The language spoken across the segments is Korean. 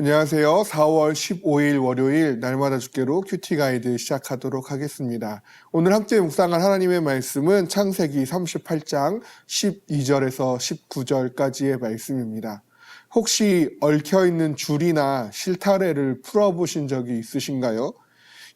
안녕하세요. 4월 15일 월요일 날마다 주께로 큐티 가이드 시작하도록 하겠습니다. 오늘 함께 묵상할 하나님의 말씀은 창세기 38장 12절에서 19절까지의 말씀입니다. 혹시 얽혀있는 줄이나 실타래를 풀어보신 적이 있으신가요?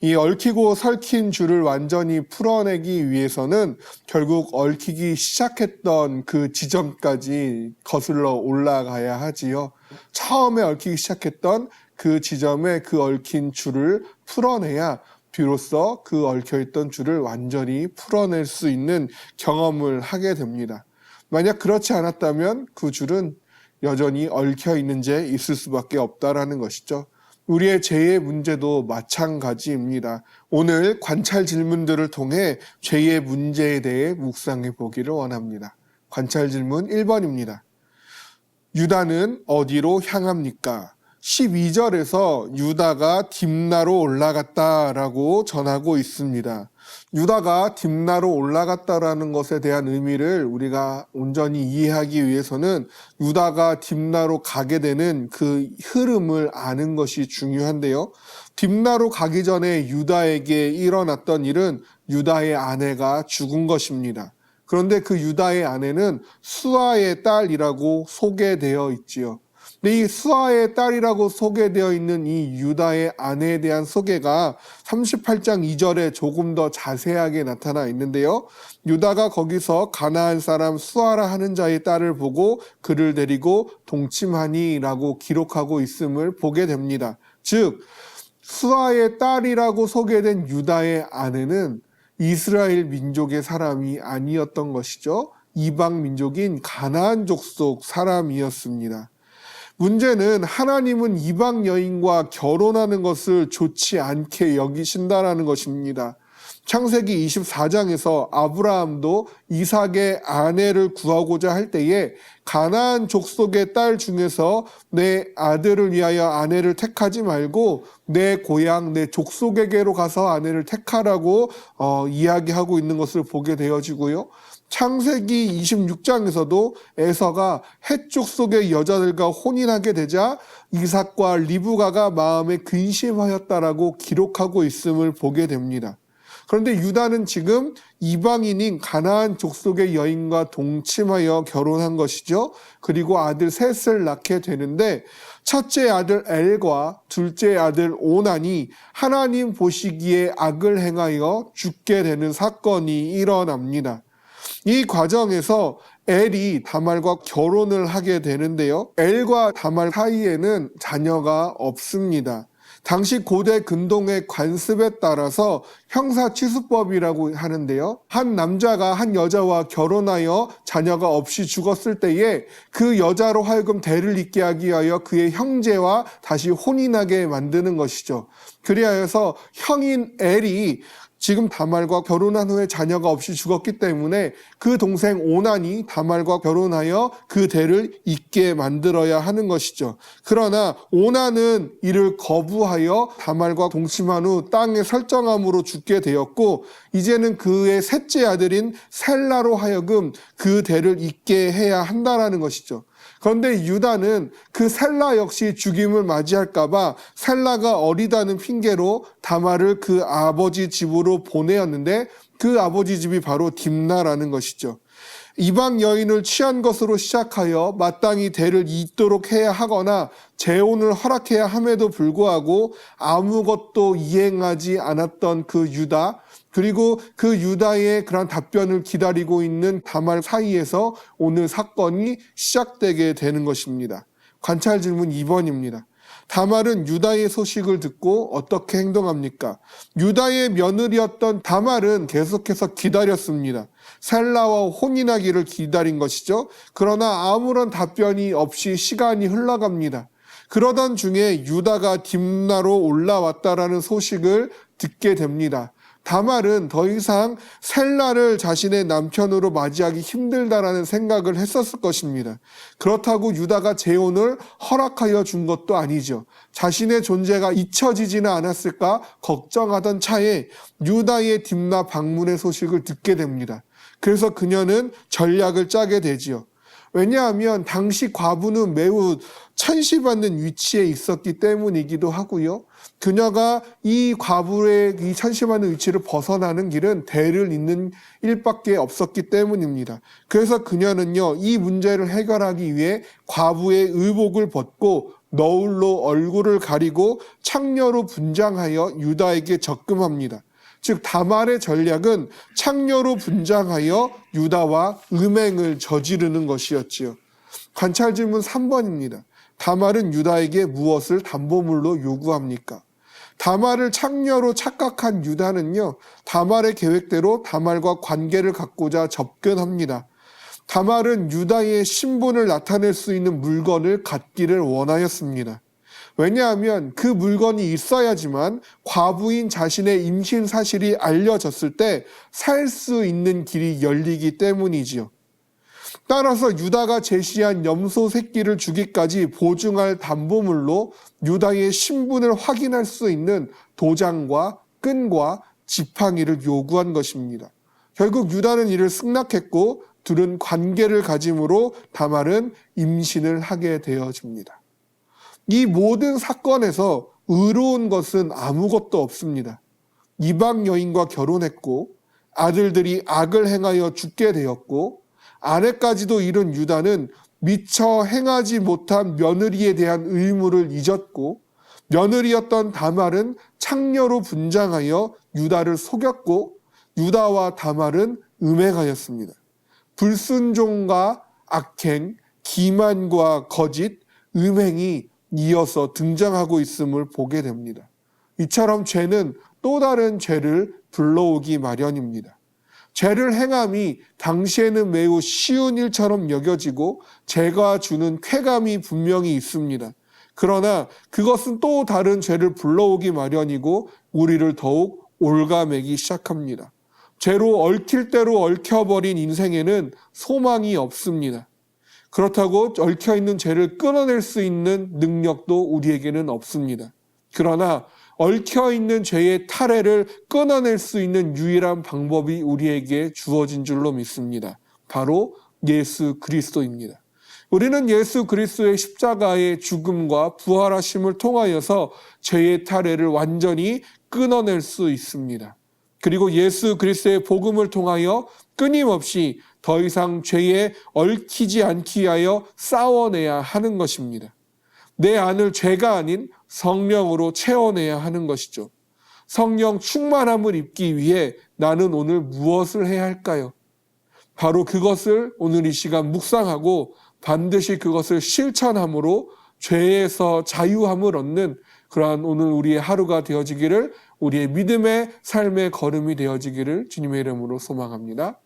이 얽히고 설킨 줄을 완전히 풀어내기 위해서는 결국 얽히기 시작했던 그 지점까지 거슬러 올라가야 하지요. 처음에 얽히기 시작했던 그 지점에 그 얽힌 줄을 풀어내야 비로소 그 얽혀있던 줄을 완전히 풀어낼 수 있는 경험을 하게 됩니다. 만약 그렇지 않았다면 그 줄은 여전히 얽혀 있는 채 있을 수밖에 없다라는 것이죠. 우리의 죄의 문제도 마찬가지입니다. 오늘 관찰 질문들을 통해 죄의 문제에 대해 묵상해 보기를 원합니다. 관찰 질문 1번입니다. 유다는 어디로 향합니까? 12절에서 유다가 딥나로 올라갔다라고 전하고 있습니다. 유다가 딥나로 올라갔다라는 것에 대한 의미를 우리가 온전히 이해하기 위해서는 유다가 딥나로 가게 되는 그 흐름을 아는 것이 중요한데요. 딥나로 가기 전에 유다에게 일어났던 일은 유다의 아내가 죽은 것입니다. 그런데 그 유다의 아내는 수아의 딸이라고 소개되어 있지요. 근데 이 수아의 딸이라고 소개되어 있는 이 유다의 아내에 대한 소개가 38장 2절에 조금 더 자세하게 나타나 있는데요. 유다가 거기서 가나안 사람 수아라 하는 자의 딸을 보고 그를 데리고 동침하니라고 기록하고 있음을 보게 됩니다. 즉 수아의 딸이라고 소개된 유다의 아내는 이스라엘 민족의 사람이 아니었던 것이죠. 이방 민족인 가나안 족속 사람이었습니다. 문제는 하나님은 이방 여인과 결혼하는 것을 좋지 않게 여기신다라는 것입니다. 창세기 24장에서 아브라함도 이삭의 아내를 구하고자 할 때에 가나안 족속의 딸 중에서 내 아들을 위하여 아내를 택하지 말고 내 고향, 내 족속에게로 가서 아내를 택하라고 이야기하고 있는 것을 보게 되어지고요. 창세기 26장에서도 에서가 헷 족속의 여자들과 혼인하게 되자 이삭과 리브가가 마음에 근심하였다라고 기록하고 있음을 보게 됩니다. 그런데 유다는 지금 이방인인 가나안 족속의 여인과 동침하여 결혼한 것이죠. 그리고 아들 셋을 낳게 되는데 첫째 아들 엘과 둘째 아들 오난이 하나님 보시기에 악을 행하여 죽게 되는 사건이 일어납니다. 이 과정에서 엘이 다말과 결혼을 하게 되는데요. 엘과 다말 사이에는 자녀가 없습니다. 당시 고대 근동의 관습에 따라서 형사취수법이라고 하는데요. 한 남자가 한 여자와 결혼하여 자녀가 없이 죽었을 때에 그 여자로 하여금 대를 잇게 하기 위하여 그의 형제와 다시 혼인하게 만드는 것이죠. 그리하여서 형인 엘이 지금 다말과 결혼한 후에 자녀가 없이 죽었기 때문에 그 동생 오난이 다말과 결혼하여 그 대를 잇게 만들어야 하는 것이죠. 그러나 오난은 이를 거부하여 다말과 동침한 후 땅에 설정함으로 죽게 되었고 이제는 그의 셋째 아들인 셀라로 하여금 그 대를 잇게 해야 한다라는 것이죠. 그런데 유다는 그 셀라 역시 죽임을 맞이할까 봐 셀라가 어리다는 핑계로 다말을 그 아버지 집으로 보내었는데 그 아버지 집이 바로 딥나라는 것이죠. 이방 여인을 취한 것으로 시작하여 마땅히 대를 잇도록 해야 하거나 재혼을 허락해야 함에도 불구하고 아무것도 이행하지 않았던 그 유다, 그리고 그 유다의 그런 답변을 기다리고 있는 다말 사이에서 오늘 사건이 시작되게 되는 것입니다. 관찰 질문 2번입니다. 다말은 유다의 소식을 듣고 어떻게 행동합니까? 유다의 며느리였던 다말은 계속해서 기다렸습니다. 셀라와 혼인하기를 기다린 것이죠. 그러나 아무런 답변이 없이 시간이 흘러갑니다. 그러던 중에 유다가 딥나로 올라왔다라는 소식을 듣게 됩니다. 다말은 더 이상 셀라를 자신의 남편으로 맞이하기 힘들다라는 생각을 했었을 것입니다. 그렇다고 유다가 재혼을 허락하여 준 것도 아니죠. 자신의 존재가 잊혀지지는 않았을까 걱정하던 차에 유다의 딥나 방문의 소식을 듣게 됩니다. 그래서 그녀는 전략을 짜게 되지요. 왜냐하면 당시 과부는 매우 천시받는 위치에 있었기 때문이기도 하고요. 그녀가 이 과부의 이 천시받는 위치를 벗어나는 길은 대를 잇는 일밖에 없었기 때문입니다. 그래서 그녀는요, 이 문제를 해결하기 위해 과부의 의복을 벗고 너울로 얼굴을 가리고 창녀로 분장하여 유다에게 접근합니다. 즉 다말의 전략은 창녀로 분장하여 유다와 음행을 저지르는 것이었지요. 관찰 질문 3번입니다. 다말은 유다에게 무엇을 담보물로 요구합니까? 다말을 창녀로 착각한 유다는요, 다말의 계획대로 다말과 관계를 갖고자 접근합니다. 다말은 유다의 신분을 나타낼 수 있는 물건을 갖기를 원하였습니다. 왜냐하면 그 물건이 있어야지만 과부인 자신의 임신 사실이 알려졌을 때 살 수 있는 길이 열리기 때문이지요. 따라서 유다가 제시한 염소 새끼를 주기까지 보증할 담보물로 유다의 신분을 확인할 수 있는 도장과 끈과 지팡이를 요구한 것입니다. 결국 유다는 이를 승낙했고 둘은 관계를 가짐으로 다말은 임신을 하게 되어집니다. 이 모든 사건에서 의로운 것은 아무것도 없습니다. 이방 여인과 결혼했고 아들들이 악을 행하여 죽게 되었고 아내까지도 잃은 유다는 미처 행하지 못한 며느리에 대한 의무를 잊었고 며느리였던 다말은 창녀로 분장하여 유다를 속였고 유다와 다말은 음행하였습니다. 불순종과 악행, 기만과 거짓, 음행이 이어서 등장하고 있음을 보게 됩니다. 이처럼 죄는 또 다른 죄를 불러오기 마련입니다. 죄를 행함이 당시에는 매우 쉬운 일처럼 여겨지고 죄가 주는 쾌감이 분명히 있습니다. 그러나 그것은 또 다른 죄를 불러오기 마련이고 우리를 더욱 올가매기 시작합니다. 죄로 얽힐 대로 얽혀버린 인생에는 소망이 없습니다. 그렇다고 얽혀있는 죄를 끊어낼 수 있는 능력도 우리에게는 없습니다. 그러나 얽혀있는 죄의 탈해를 끊어낼 수 있는 유일한 방법이 우리에게 주어진 줄로 믿습니다. 바로 예수 그리스도입니다. 우리는 예수 그리스도의 십자가의 죽음과 부활하심을 통하여서 죄의 탈해를 완전히 끊어낼 수 있습니다. 그리고 예수 그리스도의 복음을 통하여 끊임없이 더 이상 죄에 얽히지 않기 위하여 싸워내야 하는 것입니다. 내 안을 죄가 아닌 성령으로 채워내야 하는 것이죠. 성령 충만함을 입기 위해 나는 오늘 무엇을 해야 할까요? 바로 그것을 오늘 이 시간 묵상하고 반드시 그것을 실천함으로 죄에서 자유함을 얻는 그러한 오늘 우리의 하루가 되어지기를, 우리의 믿음의 삶의 걸음이 되어지기를 주님의 이름으로 소망합니다.